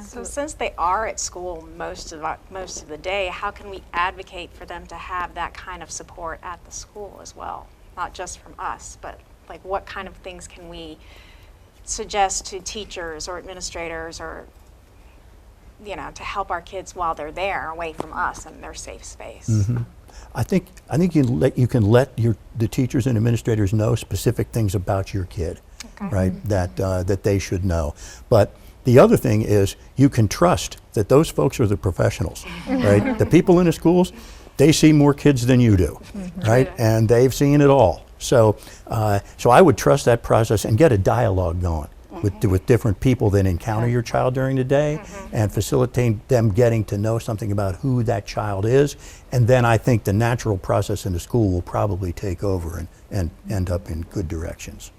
So since they are at school most of the day, how can we advocate for them to have that kind of support at the school as well? Not just from us, but like what kind of things can we suggest to teachers or administrators or, you know, to help our kids while they're there away from us in their safe space? Mm-hmm. I think you can let the teachers and administrators know specific things about your kid, right? That they should know. But the other thing is you can trust that those folks are the professionals, right? The people in the schools, they see more kids than you do, right? And they've seen it all. So I would trust that process and get a dialogue going with different people that encounter your child during the day and facilitate them getting to know something about who that child is. And then I think the natural process in the school will probably take over and end up in good directions.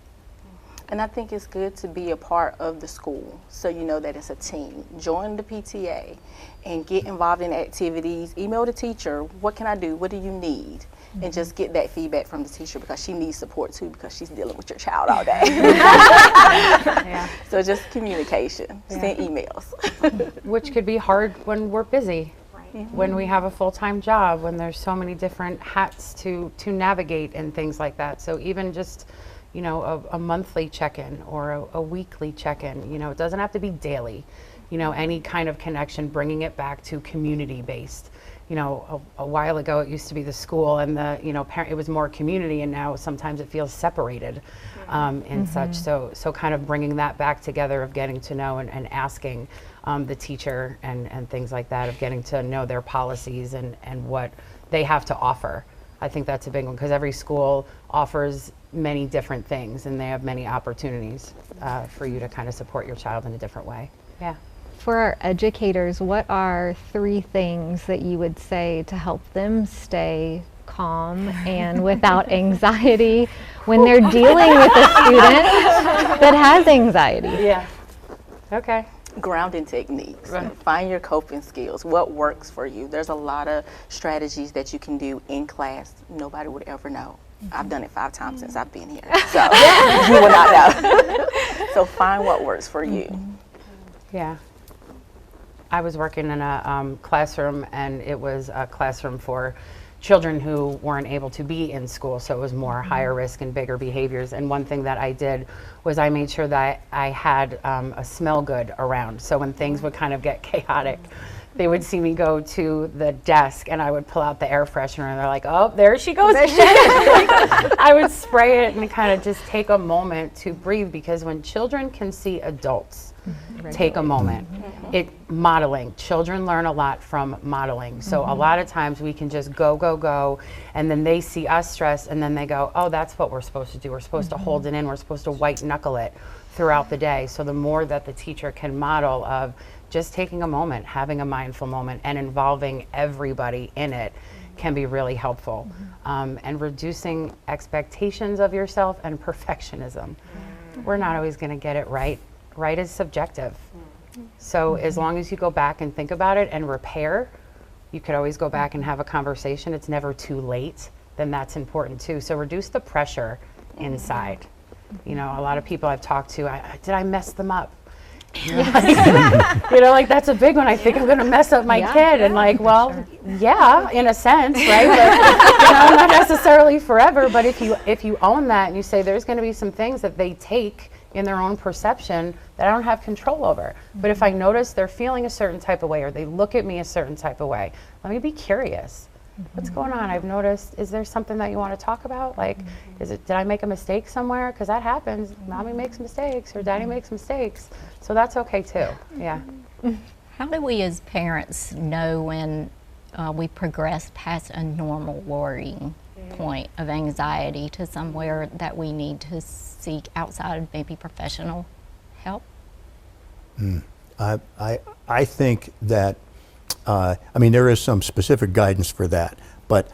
And I think it's good to be a part of the school so you know that it's a team. Join the PTA and get involved in activities. Email the teacher, what can I do? What do you need? And just get that feedback from the teacher because she needs support too because she's dealing with your child all day. So just communication, send emails. Which could be hard when we're busy, when we have a full-time job, when there's so many different hats to navigate and things like that. So even just, you know, a monthly check-in or a weekly check-in, you know, it doesn't have to be daily. You know, any kind of connection, bringing it back to community-based. You know, a while ago it used to be the school and the, you know, it was more community, and now sometimes it feels separated and such. So kind of bringing that back together of getting to know and asking the teacher and things like that, of getting to know their policies and what they have to offer. I think that's a big one because every school offers many different things and they have many opportunities for you to kind of support your child in a different way. Yeah. For our educators, what are 3 things that you would say to help them stay calm and without anxiety when they're dealing with a student that has anxiety? Yeah. Okay. Grounding techniques. Right. Find your coping skills. What works for you? There's a lot of strategies that you can do in class. Nobody would ever know. I've done it 5 times since I've been here. So you will not know. So find what works for you. Yeah. I was working in a classroom, and it was a classroom for children who weren't able to be in school, so it was more higher risk and bigger behaviors. And one thing that I did was I made sure that I had a smell good around, so when things would kind of get chaotic, they would see me go to the desk and I would pull out the air freshener and they're like, oh, there she goes again. I would spray it and kind of just take a moment to breathe, because when children can see adults take a moment, modeling, children learn a lot from modeling. So a lot of times we can just go, and then they see us stressed and then they go, oh, that's what we're supposed to do. We're supposed to hold it in. We're supposed to white knuckle it throughout the day. So the more that the teacher can model of just taking a moment, having a mindful moment, and involving everybody in it can be really helpful. And reducing expectations of yourself and perfectionism. We're not always going to get it right. Right is subjective. So as long as you go back and think about it and repair, you could always go back and have a conversation. It's never too late. Then that's important too. So reduce the pressure inside. You know, a lot of people I've talked to, did I mess them up? You know, like that's a big one. I think I'm going to mess up my kid, and like, well, yeah, in a sense, right? But, you know, not necessarily forever. But if you own that and you say there's going to be some things that they take in their own perception that I don't have control over. But if I notice they're feeling a certain type of way or they look at me a certain type of way, let me be curious. What's going on? I've noticed, is there something that you want to talk about? Like, did I make a mistake somewhere? Because that happens. Mommy makes mistakes or daddy makes mistakes. So that's okay too. Yeah. How do we as parents know when we progress past a normal worrying point of anxiety to somewhere that we need to seek outside maybe professional help? I think that I mean, there is some specific guidance for that, but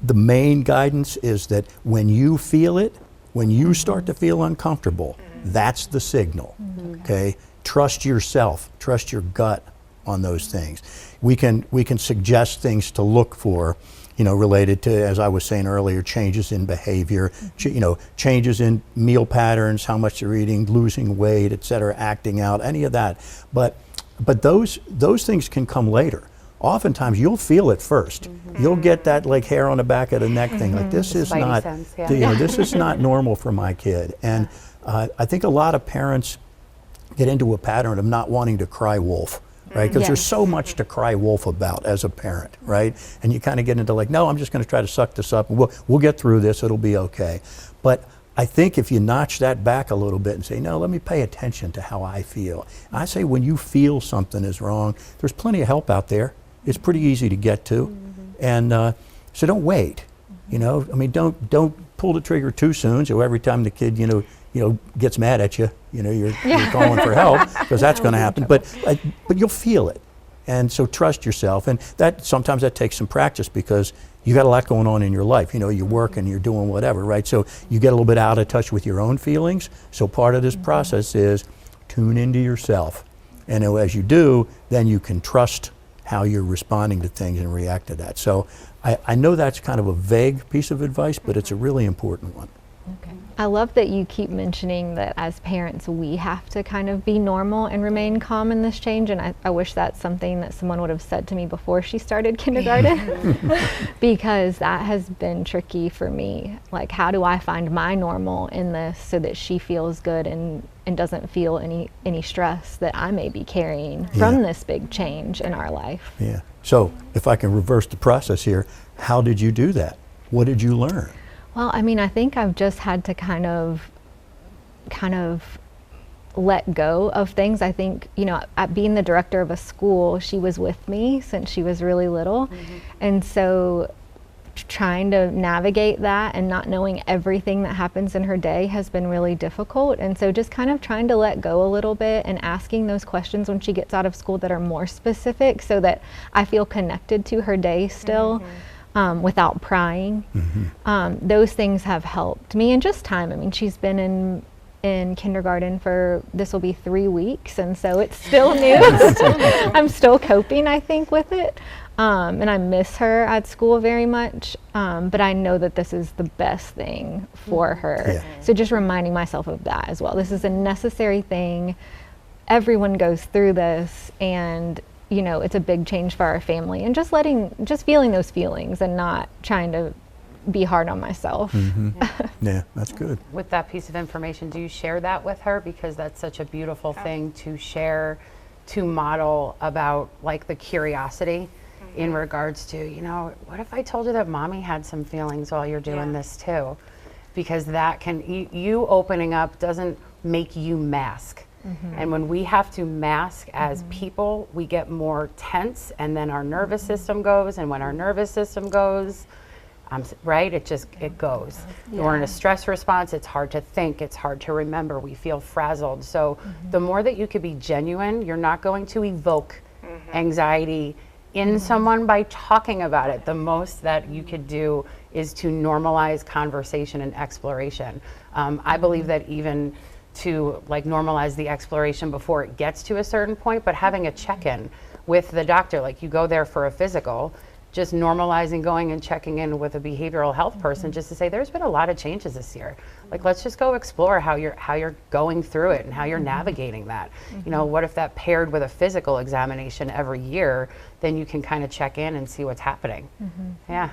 the main guidance is that when you feel it, when you start to feel uncomfortable, that's the signal, okay? Trust yourself, trust your gut on those things. We can suggest things to look for, you know, related to, as I was saying earlier, changes in behavior, you know, changes in meal patterns, how much you're eating, losing weight, et cetera, acting out, any of that. But but those things can come later. Oftentimes you'll feel it first. You'll get that like hair on the back of the neck thing, like this is Spidey not, sense, yeah. this is not normal for my kid. And I think a lot of parents get into a pattern of not wanting to cry wolf, right? Because there's Yes. so much to cry wolf about as a parent, right? And you kind of get into like, no, I'm just going to try to suck this up. And we'll get through this. It'll be okay. But I think if you notch that back a little bit and say, no, let me pay attention to how I feel. I say when you feel something is wrong, there's plenty of help out there. It's pretty easy to get to. And so don't wait. I mean, don't pull the trigger too soon. So every time the kid, gets mad at you, you're calling for help, because that's going to happen. But you'll feel it. And so trust yourself. And sometimes that takes some practice, because you got a lot going on in your life. You work and you're doing whatever, right? So you get a little bit out of touch with your own feelings. So part of this process is tune into yourself. And as you do, then you can trust how you're responding to things and react to that. So I know that's kind of a vague piece of advice, but it's a really important one. Okay. I love that you keep mentioning that as parents we have to kind of be normal and remain calm in this change, and I wish that's something that someone would have said to me before she started kindergarten, because that has been tricky for me. Like, how do I find my normal in this so that she feels good and doesn't feel any stress that I may be carrying from this big change in our life? Yeah. So if I can reverse the process here, how did you do that? What did you learn? Well, I mean, I think I've just had to kind of let go of things. I think, at being the director of a school, she was with me since she was really little. And so trying to navigate that and not knowing everything that happens in her day has been really difficult. And so just kind of trying to let go a little bit and asking those questions when she gets out of school that are more specific, so that I feel connected to her day still. Without prying. Those things have helped me, and just time. I mean, she's been in kindergarten for, this will be 3 weeks, and so it's still new. I'm still coping, I think, with it. And I miss her at school very much, but I know that this is the best thing for her. Yeah. So just reminding myself of that as well. This is a necessary thing. Everyone goes through this, and it's a big change for our family, and just feeling those feelings and not trying to be hard on myself. Yeah, that's good. With that piece of information, do you share that with her? Because that's such a beautiful thing to share, to model about, like, the curiosity in regards to, what if I told you that mommy had some feelings while you're doing this too? Because that can, you opening up doesn't make you mask. And when we have to mask as people, we get more tense, and then our nervous system goes, and when our nervous system goes, right, it goes. We're in a stress response, it's hard to think, it's hard to remember, we feel frazzled. So the more that you could be genuine, you're not going to evoke anxiety in someone by talking about it. The most that you could do is to normalize conversation and exploration. I believe that even to normalize the exploration before it gets to a certain point, but having a check-in with the doctor, like you go there for a physical, just normalizing going and checking in with a behavioral health person just to say, there's been a lot of changes this year. Like, let's just go explore how you're going through it and how you're navigating that. What if that paired with a physical examination every year, then you can kind of check in and see what's happening. Yeah.